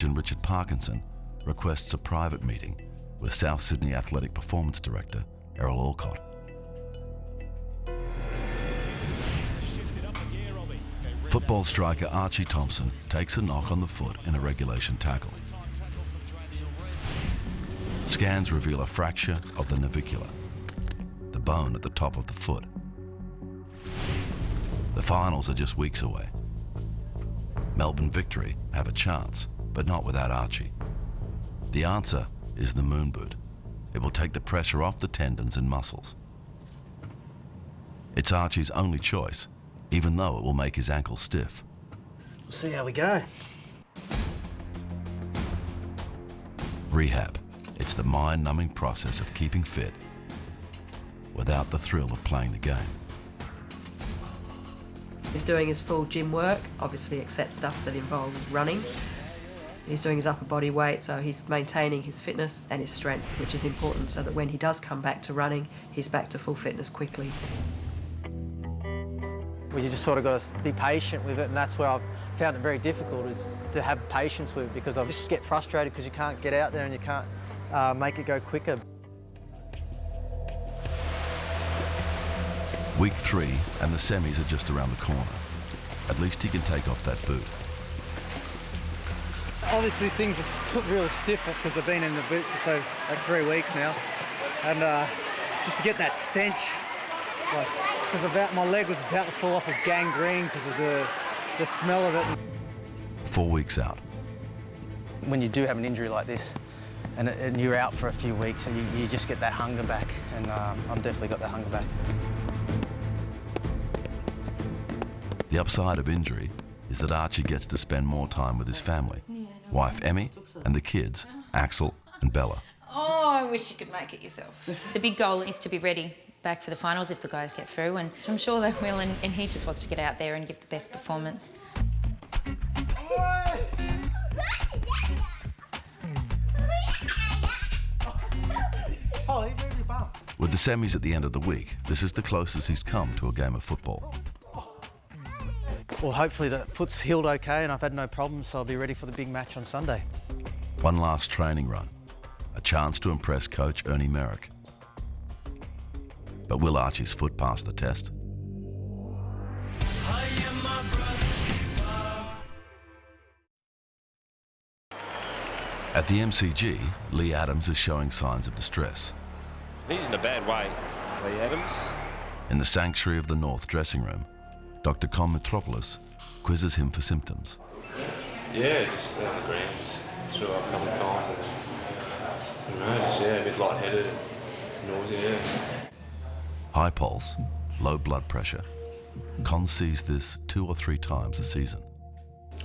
Richard Parkinson requests a private meeting with South Sydney Athletic Performance Director Errol Alcott. Football striker Archie Thompson takes a knock on the foot in a regulation tackle. Scans reveal a fracture of the navicular, the bone at the top of the foot. The finals are just weeks away. Melbourne Victory have a chance, but not without Archie. The answer is the moon boot. It will take the pressure off the tendons and muscles. It's Archie's only choice, even though it will make his ankle stiff. We'll see how we go. Rehab. It's the mind-numbing process of keeping fit without the thrill of playing the game. He's doing his full gym work, obviously except stuff that involves running. He's doing his upper body weight, so he's maintaining his fitness and his strength, which is important so that when he does come back to running, he's back to full fitness quickly. Well, you just sort of got to be patient with it, and that's where I've found it very difficult, is to have patience with it, because I just get frustrated because you can't get out there and you can't make it go quicker. Week 3 and the semis are just around the corner. At least he can take off that boot. Obviously things are still really stiff because I've been in the boot for like 3 weeks now, and just to get that stench, because my leg was about to fall off with gangrene because of the smell of it. 4 weeks out. When you do have an injury like this, and you're out for a few weeks, and you just get that hunger back, and I've definitely got that hunger back. The upside of injury is that Archie gets to spend more time with his family. Wife Emmy and the kids, Axel and Bella. Oh, I wish you could make it yourself. The big goal is to be ready back for the finals if the guys get through, and I'm sure they will, and he just wants to get out there and give the best performance. With the semis at the end of the week, this is the closest he's come to a game of football. Well, hopefully the foot's healed okay and I've had no problems, so I'll be ready for the big match on Sunday. One last training run, a chance to impress coach Ernie Merrick. But will Archie's foot pass the test? At the MCG, Lee Adams is showing signs of distress. He's in a bad way, Lee Adams. In the sanctuary of the North dressing room, Dr. Con Mitropoulos quizzes him for symptoms. Yeah, just on the ground, just threw up a couple of times and I don't know, just a bit lightheaded and nausea, yeah. High pulse, low blood pressure. Con sees this 2 or 3 times a season.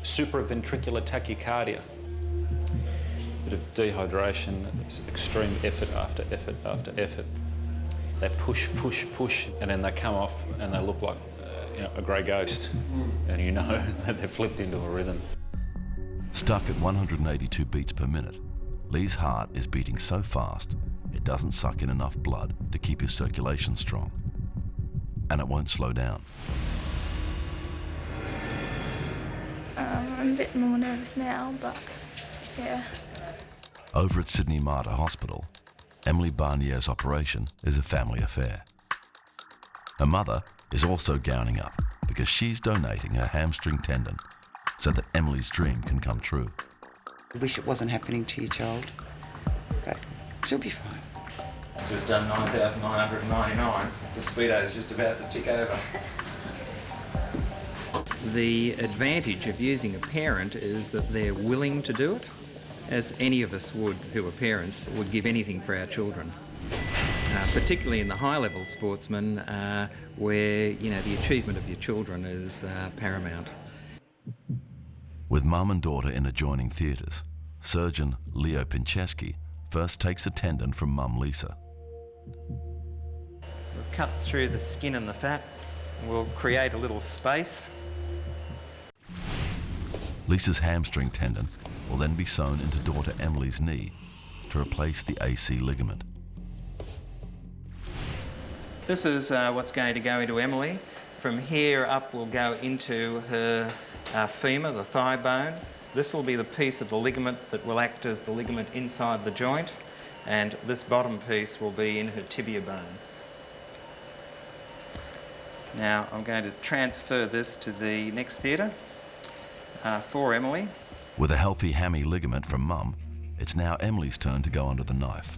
Supraventricular tachycardia. Bit of dehydration, extreme effort after effort after effort. They push, push, push, and then they come off and they look like a grey ghost, and you know that they've flipped into a rhythm. Stuck at 182 beats per minute, Lee's heart is beating so fast it doesn't suck in enough blood to keep his circulation strong. And it won't slow down. I'm a bit more nervous now, but yeah. Over at Sydney Mater Hospital, Emily Barnier's operation is a family affair. Her mother is also gowning up because she's donating her hamstring tendon so that Emily's dream can come true. I wish it wasn't happening to your child, but she'll be fine. Just done 9,999. The speedo's just about to tick over. The advantage of using a parent is that they're willing to do it, as any of us would who are parents would give anything for our children. Particularly in the high-level sportsmen, where the achievement of your children is paramount. With mum and daughter in adjoining theatres, surgeon Leo Pincheski first takes a tendon from mum Lisa. We'll cut through the skin and the fat. We'll create a little space. Lisa's hamstring tendon will then be sewn into daughter Emily's knee to replace the AC ligament. This is what's going to go into Emily. From here up, we'll go into her femur, the thigh bone, This will be the piece of the ligament that will act as the ligament inside the joint, and this bottom piece will be in her tibia bone. Now I'm going to transfer this to the next theatre for Emily. With a healthy hammy ligament from Mum, it's now Emily's turn to go under the knife.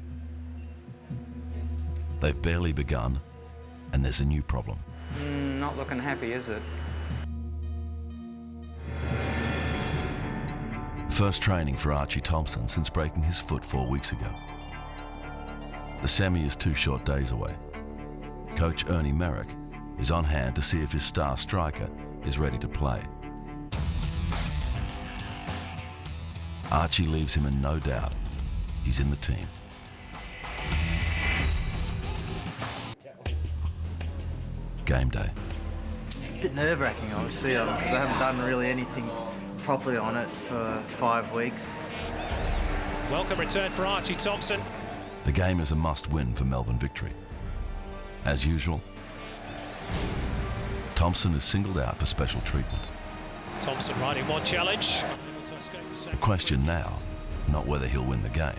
They've barely begun, and there's a new problem. Not looking happy, is it? First training for Archie Thompson since breaking his foot 4 weeks ago. The semi is 2 short days away. Coach Ernie Merrick is on hand to see if his star striker is ready to play. Archie leaves him in no doubt. He's in the team. Game day. It's a bit nerve-wracking, obviously, because I haven't done really anything properly on it for 5 weeks. Welcome return for Archie Thompson. The game is a must-win for Melbourne Victory. As usual, Thompson is singled out for special treatment. Thompson riding one challenge. The question now, not whether he'll win the game,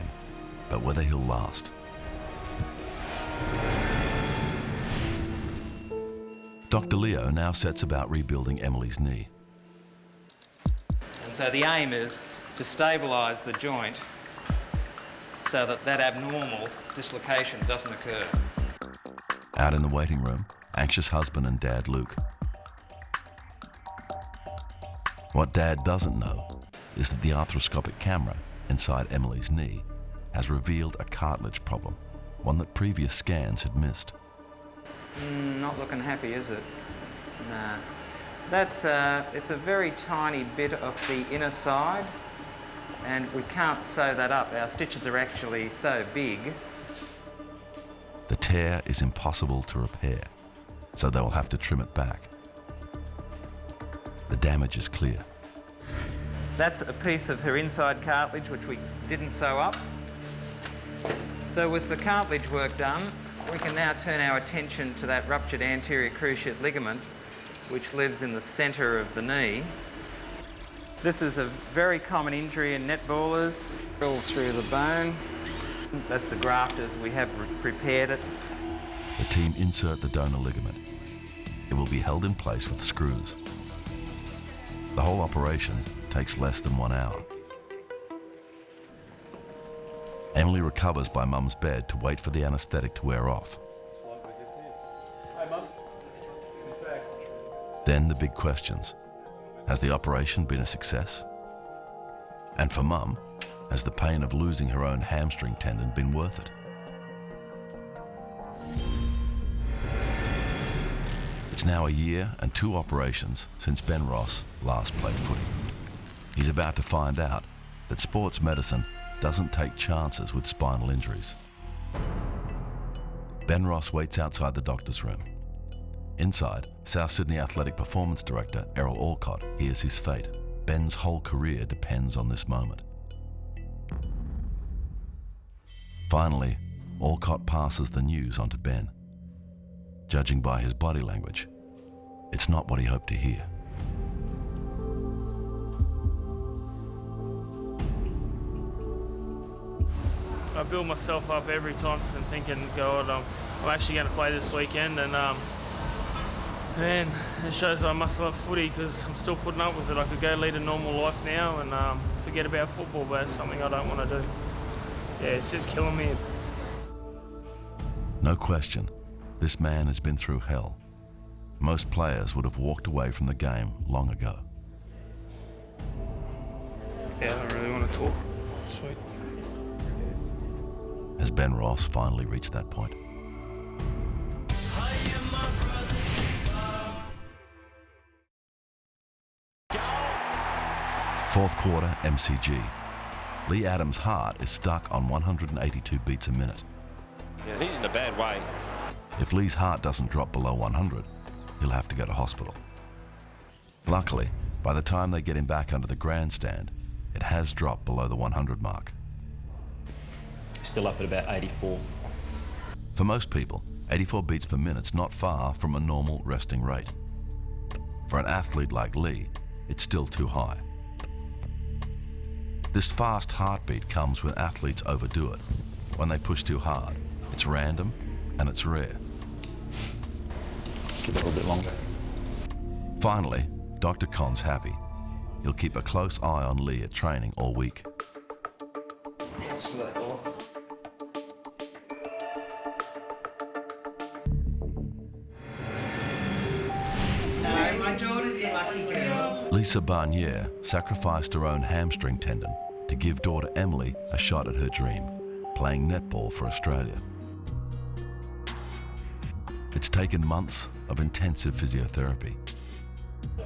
but whether he'll last. Dr. Leo now sets about rebuilding Emily's knee. And so the aim is to stabilise the joint so that that abnormal dislocation doesn't occur. Out in the waiting room, anxious husband and dad Luke. What Dad doesn't know is that the arthroscopic camera inside Emily's knee has revealed a cartilage problem, one that previous scans had missed. Not looking happy, is it? Nah. It's a very tiny bit of the inner side, and we can't sew that up. Our stitches are actually so big. The tear is impossible to repair, so they will have to trim it back. The damage is clear. That's a piece of her inside cartilage which we didn't sew up. So with the cartilage work done, we can now turn our attention to that ruptured anterior cruciate ligament which lives in the centre of the knee. This is a very common injury in netballers. All through the bone. That's the graft as we have prepared it. The team insert the donor ligament. It will be held in place with screws. The whole operation takes less than 1 hour. Emily recovers by Mum's bed to wait for the anaesthetic to wear off. Then the big questions. Has the operation been a success? And for Mum, has the pain of losing her own hamstring tendon been worth it? It's now a year and 2 operations since Ben Ross last played footy. He's about to find out that sports medicine doesn't take chances with spinal injuries. Ben Ross waits outside the doctor's room. Inside, South Sydney Athletic Performance Director Errol Alcott hears his fate. Ben's whole career depends on this moment. Finally, Alcott passes the news on to Ben. Judging by his body language, it's not what he hoped to hear. I build myself up every time because I'm thinking, God, I'm actually going to play this weekend, and man, it shows I must love footy because I'm still putting up with it. I could go lead a normal life now and forget about football, but it's something I don't want to do. Yeah, it's just killing me. No question, this man has been through hell. Most players would have walked away from the game long ago. Yeah, I don't really want to talk. Sweet. Has Ben Ross finally reached that point? Fourth quarter MCG. Lee Adams' heart is stuck on 182 beats a minute. Yeah, he's in a bad way. If Lee's heart doesn't drop below 100, he'll have to go to hospital. Luckily, by the time they get him back under the grandstand, it has dropped below the 100 mark. Still up at about 84. For most people, 84 beats per minute's not far from a normal resting rate. For an athlete like Lee, it's still too high. This fast heartbeat comes when athletes overdo it, when they push too hard. It's random and it's rare. Give it a little bit longer. Finally, Dr. Con's happy. He'll keep a close eye on Lee at training all week. My daughter's the lucky girl. Lisa Barnier sacrificed her own hamstring tendon to give daughter Emily a shot at her dream, playing netball for Australia. It's taken months of intensive physiotherapy.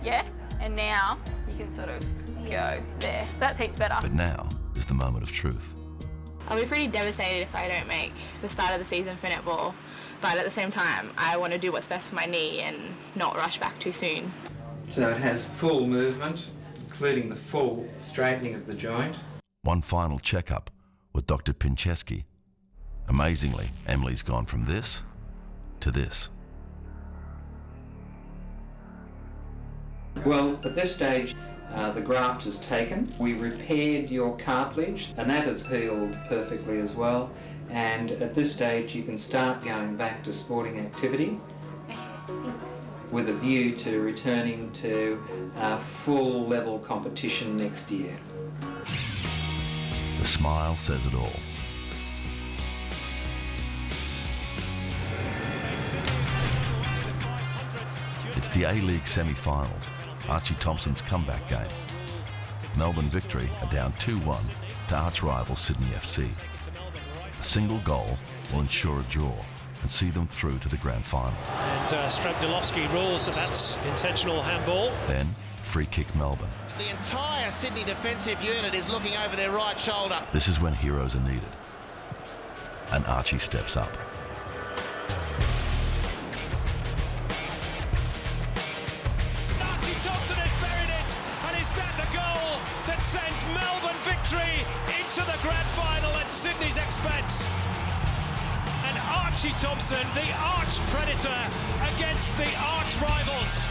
Yeah, and now you can sort of go there. So that's heaps better. But now is the moment of truth. I'll be pretty devastated if I don't make the start of the season for netball, but at the same time, I want to do what's best for my knee and not rush back too soon. So it has full movement, including the full straightening of the joint. One final checkup with Dr. Pincheski. Amazingly, Emily's gone from this to this. Well, at this stage, the graft is taken. We repaired your cartilage, and that has healed perfectly as well. And at this stage, you can start going back to sporting activity with a view to returning to full level competition next year. The smile says it all. It's the A-League semi-finals, Archie Thompson's comeback game. Melbourne victory are down 2-1 to arch-rival Sydney FC. A single goal will ensure a draw and see them through to the grand final. And Stragdelovsky rules that that's intentional handball. Then, free kick Melbourne. The entire Sydney defensive unit is looking over their right shoulder. This is when heroes are needed. And Archie steps up. Archie Thompson has buried it, and is that the goal that sends Melbourne victory into the grand final at Sydney's expense? And Archie Thompson, the arch predator against the arch rivals.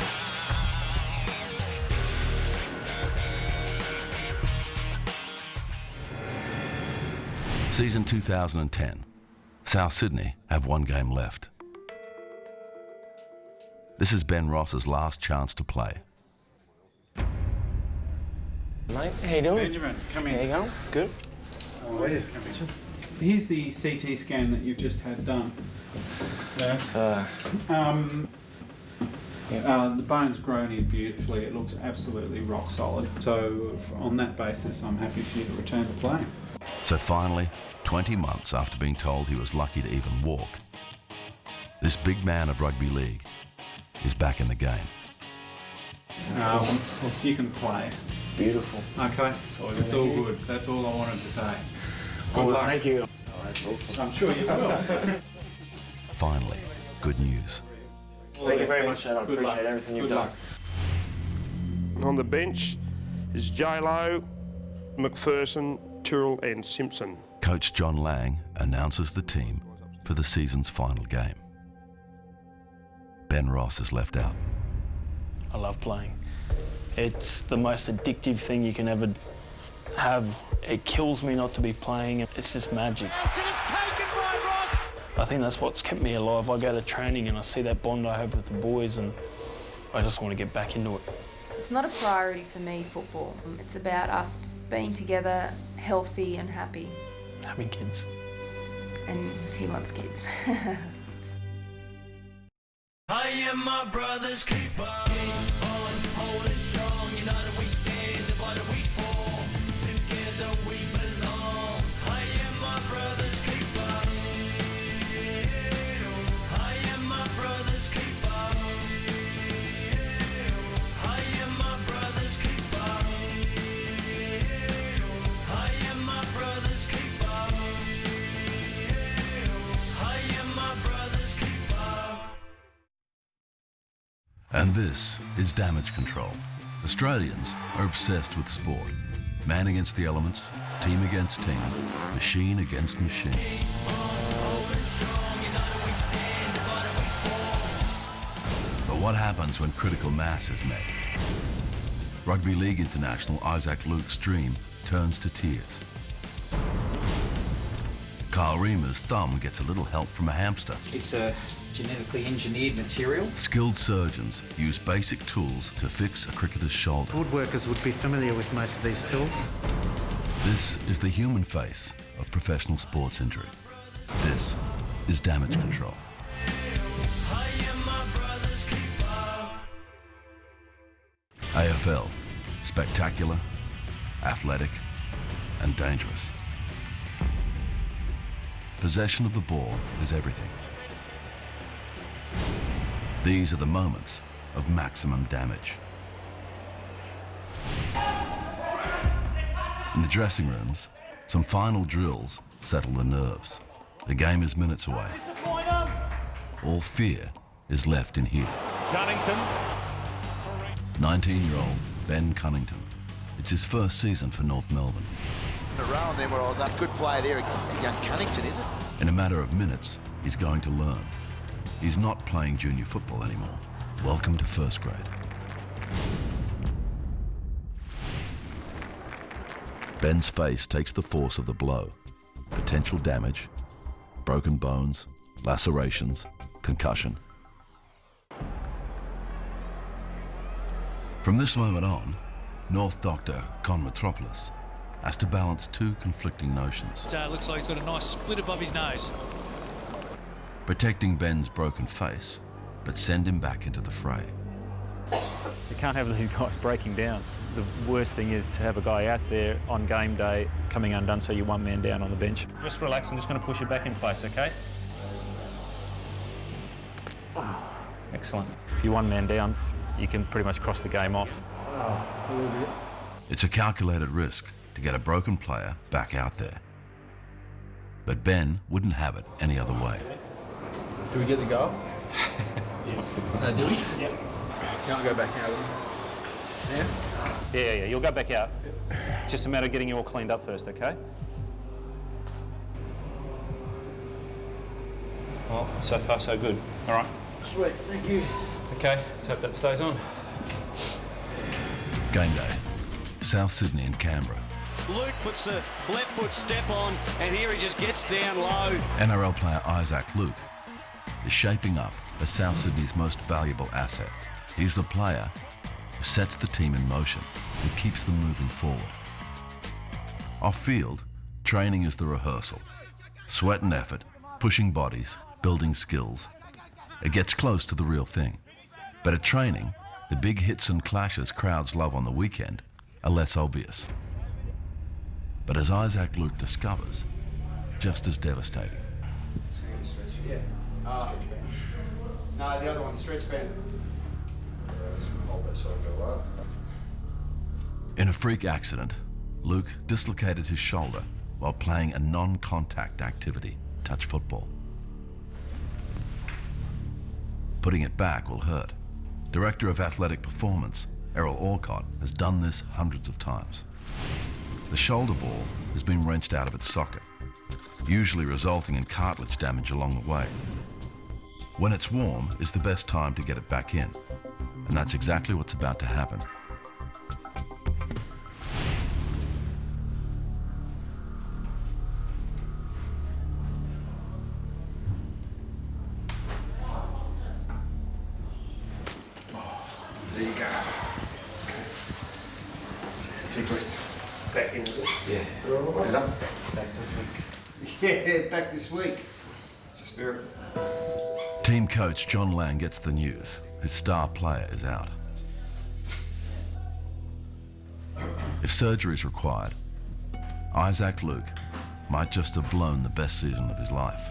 Season 2010. South Sydney have one game left. This is Ben Ross's last chance to play. Mate, how you doing? Benjamin, come here. How you going? Good. How are you? Here's the CT scan that you've just had done. Yes. The bone's grown in beautifully. It looks absolutely rock solid. So on that basis, I'm happy for you to return to play. So finally, 20 months after being told he was lucky to even walk, this big man of rugby league is back in the game. You can play. Beautiful. Okay, it's all good. That's all I wanted to say. Good luck. Thank you. I'm sure you will. Finally, good news. Thank you very much, Ed. I appreciate everything you've done. On the bench is J-Lo, McPherson, Tyrrell and Simpson. Coach John Lang announces the team for the season's final game. Ben Ross is left out. I love playing. It's the most addictive thing you can ever have. It kills me not to be playing. It's just magic. It's taken by Ross. I think that's what's kept me alive. I go to training and I see that bond I have with the boys and I just want to get back into it. It's not a priority for me, football. It's about us being together, healthy and happy. Having kids. And he wants kids. I am my brother's keeper. Holding strong, you know that we stand, divided we fall. Together we belong. I am my brother's keeper. I am my brother's keeper. I am my brother's keeper. I am my brother's keeper. I am my brother's keeper. And this is Damage Control. Australians are obsessed with sport. Man against the elements, team against team, machine against machine. But what happens when critical mass is met? Rugby League international Isaac Luke's dream turns to tears. Kyle Reamer's thumb gets a little help from a hamster. It's a genetically engineered material. Skilled surgeons use basic tools to fix a cricketer's shoulder. Woodworkers would be familiar with most of these tools. This is the human face of professional sports injury. This is damage control. AFL, spectacular, athletic, and dangerous. Possession of the ball is everything. These are the moments of maximum damage. In the dressing rooms, some final drills settle the nerves. The game is minutes away. All fear is left in here. Cunnington. 19-year-old Ben Cunnington. It's his first season for North Melbourne. A row on them where I was up. Good play there. Young Cunnington, is it? In a matter of minutes, he's going to learn. He's not playing junior football anymore. Welcome to first grade. Ben's face takes the force of the blow. Potential damage, broken bones, lacerations, concussion. From this moment on, North Doctor Con Metropolis has to balance two conflicting notions. Looks like he's got a nice split above his nose. Protecting Ben's broken face, but send him back into the fray. You can't have these guys breaking down. The worst thing is to have a guy out there on game day coming undone, so you're one man down on the bench. Just relax, I'm just going to push you back in place, okay? Excellent. If you're one man down, you can pretty much cross the game off. It's a calculated risk to get a broken player back out there. But Ben wouldn't have it any other way. Do we get the goal? No, do we? Yep. Can't go back out. Yeah, you'll go back out. It's just a matter of getting you all cleaned up first, okay? Well, so far so good. All right. Sweet, thank you. Okay, let's hope that stays on. Game day, South Sydney and Canberra. Luke puts the left foot step on, and here he just gets down low. NRL player Isaac Luke is shaping up as South Sydney's most valuable asset. He's the player who sets the team in motion and keeps them moving forward. Off-field, training is the rehearsal. Sweat and effort, pushing bodies, building skills. It gets close to the real thing. But at training, the big hits and clashes crowds love on the weekend are less obvious. But as Isaac Luke discovers, just as devastating. No, the other one, stretch band. Hold that side and go up. In a freak accident, Luke dislocated his shoulder while playing a non-contact activity, touch football. Putting it back will hurt. Director of Athletic Performance, Errol Orthoclinic, has done this hundreds of times. The shoulder ball has been wrenched out of its socket, usually resulting in cartilage damage along the way. When it's warm is the best time to get it back in, and that's exactly what's about to happen. There you go. Okay. Take a breath. Back in, is it? Yeah. Get up. Back this week. Yeah, back this week. It's the spirit. Team coach John Lang gets the news. His star player is out. If surgery is required, Isaac Luke might just have blown the best season of his life.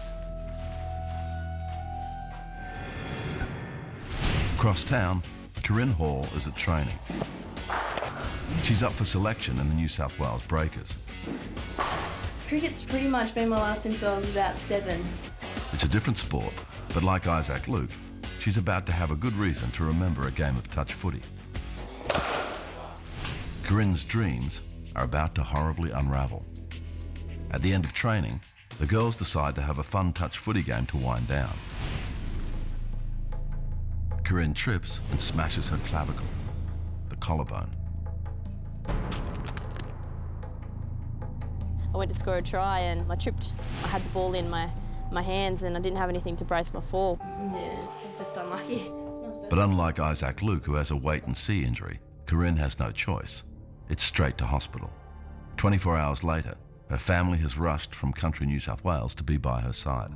Across town, Corinne Hall is at training. She's up for selection in the New South Wales Breakers. Cricket's pretty much been my life since I was about 7. It's a different sport, but like Isaac Luke, she's about to have a good reason to remember a game of touch footy. Corinne's dreams are about to horribly unravel. At the end of training, the girls decide to have a fun touch footy game to wind down. Corinne trips and smashes her clavicle, the collarbone. I went to score a try and I tripped. I had the ball in my hands and I didn't have anything to brace my fall. Yeah, it's just unlucky. But unlike Isaac Luke, who has a wait-and-see injury, Corinne has no choice. It's straight to hospital. 24 hours later, her family has rushed from country New South Wales to be by her side.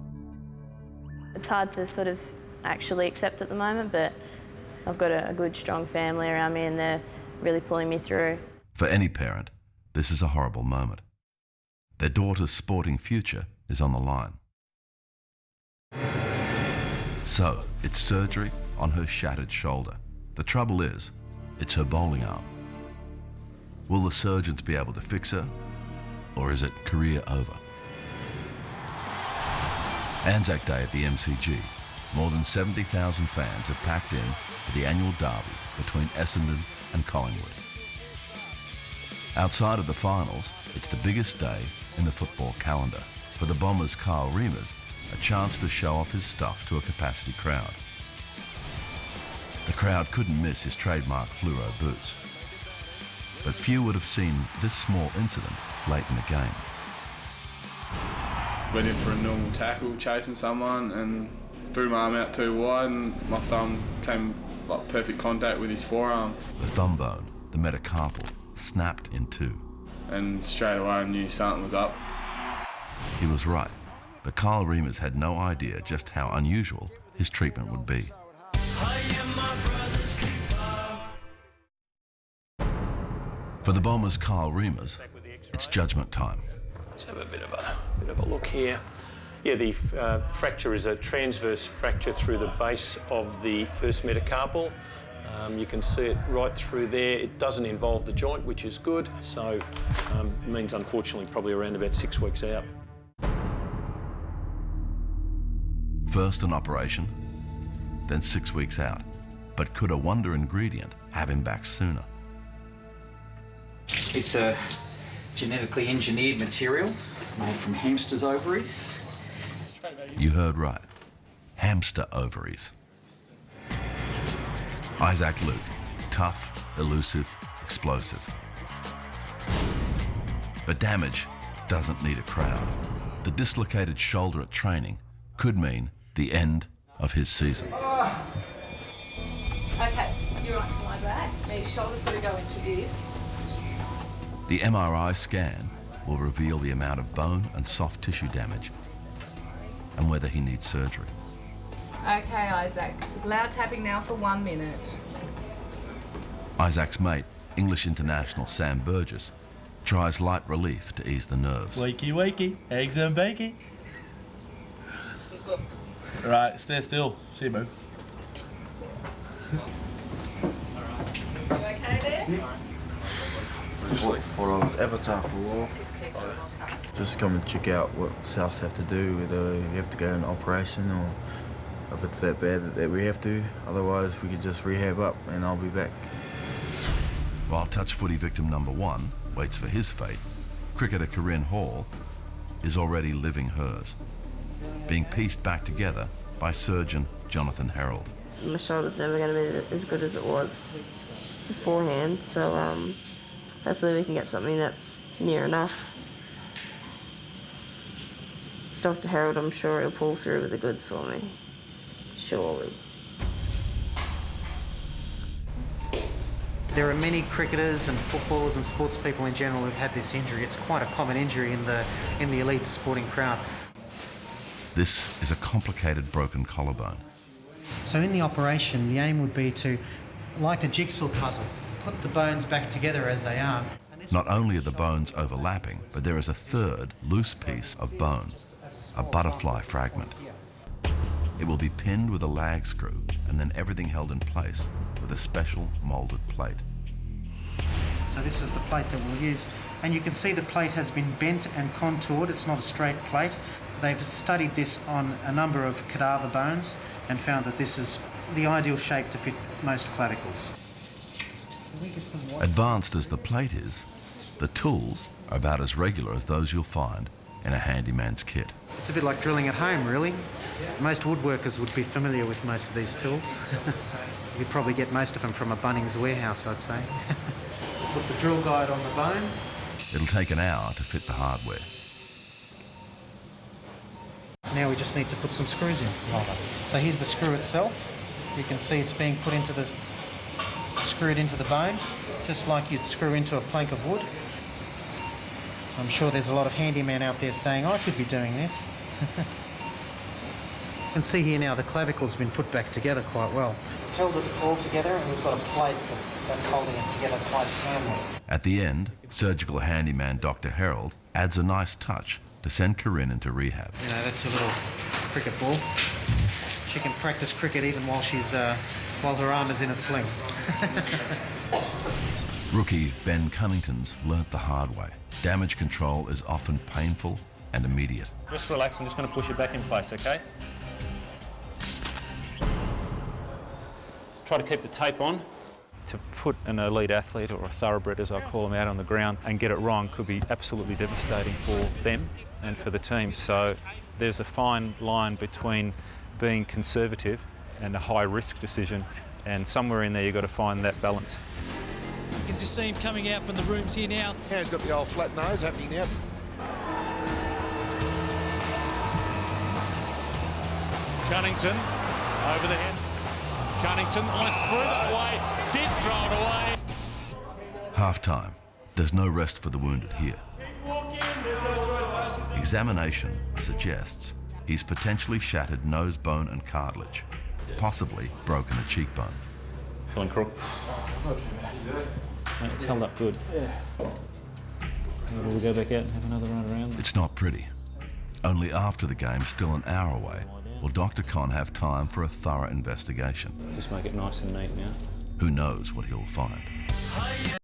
It's hard to sort of actually accept at the moment, but I've got a good, strong family around me and they're really pulling me through. For any parent, this is a horrible moment. Their daughter's sporting future is on the line. So, it's surgery on her shattered shoulder. The trouble is, it's her bowling arm. Will the surgeons be able to fix her, or is it career over? Anzac Day at the MCG. More than 70,000 fans have packed in for the annual derby between Essendon and Collingwood. Outside of the finals, it's the biggest day in the football calendar. For the Bombers' Kyle Reimers, a chance to show off his stuff to a capacity crowd. The crowd couldn't miss his trademark fluoro boots. But few would have seen this small incident late in the game. Went in for a normal tackle, chasing someone, and threw my arm out too wide, and my thumb came like perfect contact with his forearm. The thumb bone, the metacarpal, snapped in two. And straight away I knew something was up. He was right, but Kyle Reimers had no idea just how unusual his treatment would be. For the Bombers' Kyle Reimers, it's judgment time. Let's have a bit of a look here. Yeah, the fracture is a transverse fracture through the base of the first metacarpal. You can see it right through there. It doesn't involve the joint, which is good. So it means, unfortunately, probably around about 6 weeks out. First an operation, then 6 weeks out. But could a wonder ingredient have him back sooner? It's a genetically engineered material made from hamster's ovaries. You heard right. Hamster ovaries. Isaac Luke, tough, elusive, explosive. But damage doesn't need a crowd. The dislocated shoulder at training could mean the end of his season. Okay, you're right to lie back. Now your shoulder's got to go into this. The MRI scan will reveal the amount of bone and soft tissue damage and whether he needs surgery. Okay, Isaac. Loud tapping now for 1 minute. Isaac's mate, English international Sam Burgess, tries light relief to ease the nerves. Wakey, wakey, eggs and bakey. Right, stay still. See you, boo. You okay there? Just like 4 hours, Avatar for a while. Just come and check out what Souths have to do, whether you have to go in an operation or if it's that bad that we have to. Otherwise, we could just rehab up and I'll be back. While touch footy victim number 1 waits for his fate, cricketer Corinne Hall is already living hers, being pieced back together by surgeon Jonathan Herald. My shoulder's never going to be as good as it was beforehand, so hopefully we can get something that's near enough. Dr. Herald, I'm sure he'll pull through with the goods for me. Surely. There are many cricketers and footballers and sports people in general who've had this injury. It's quite a common injury in the elite sporting crowd. This is a complicated broken collarbone. So in the operation, the aim would be to, like a jigsaw puzzle, put the bones back together as they are. Not only are the bones overlapping, but there is a third loose piece of bone, a butterfly fragment. It will be pinned with a lag screw and then everything held in place with a special moulded plate. So this is the plate that we'll use. And you can see the plate has been bent and contoured. It's not a straight plate. They've studied this on a number of cadaver bones and found that this is the ideal shape to fit most clavicles. Advanced as the plate is, the tools are about as regular as those you'll find in a handyman's kit. It's a bit like drilling at home, really. Most woodworkers would be familiar with most of these tools. You'd probably get most of them from a Bunnings warehouse, I'd say. Put the drill guide on the bone. It'll take an hour to fit the hardware. Now we just need to put some screws in. So here's the screw itself. You can see it's being put into the, screwed into the bone, just like you'd screw into a plank of wood. I'm sure there's a lot of handymen out there saying, I could be doing this. You can see here now the clavicle's been put back together quite well. Held it all together and we've got a plate that's holding it together quite firmly. At the end, surgical handyman Dr. Herald adds a nice touch to send Corinne into rehab. You know, that's a little cricket ball. She can practice cricket even while she's while her arm is in a sling. Rookie Ben Cunnington's learnt the hard way. Damage control is often painful and immediate. Just relax, I'm just going to push it back in place, okay? Try to keep the tape on. To put an elite athlete, or a thoroughbred as I call them, out on the ground and get it wrong could be absolutely devastating for them and for the team. So there's a fine line between being conservative and a high-risk decision, and somewhere in there you've got to find that balance. You can just see him coming out from the rooms here now. Now he's got the old flat nose happening now. Cunnington over the head. Cunnington almost threw that away, did throw it away. Half-time. There's no rest for the wounded here. Examination suggests he's potentially shattered nose bone and cartilage, possibly broken a cheekbone. Feeling crook? Mate, it's held up good. We'll go back out and have another run around. It's not pretty. Only after the game, still an hour away, will Dr. Con have time for a thorough investigation. Just make it nice and neat now. Who knows what he'll find?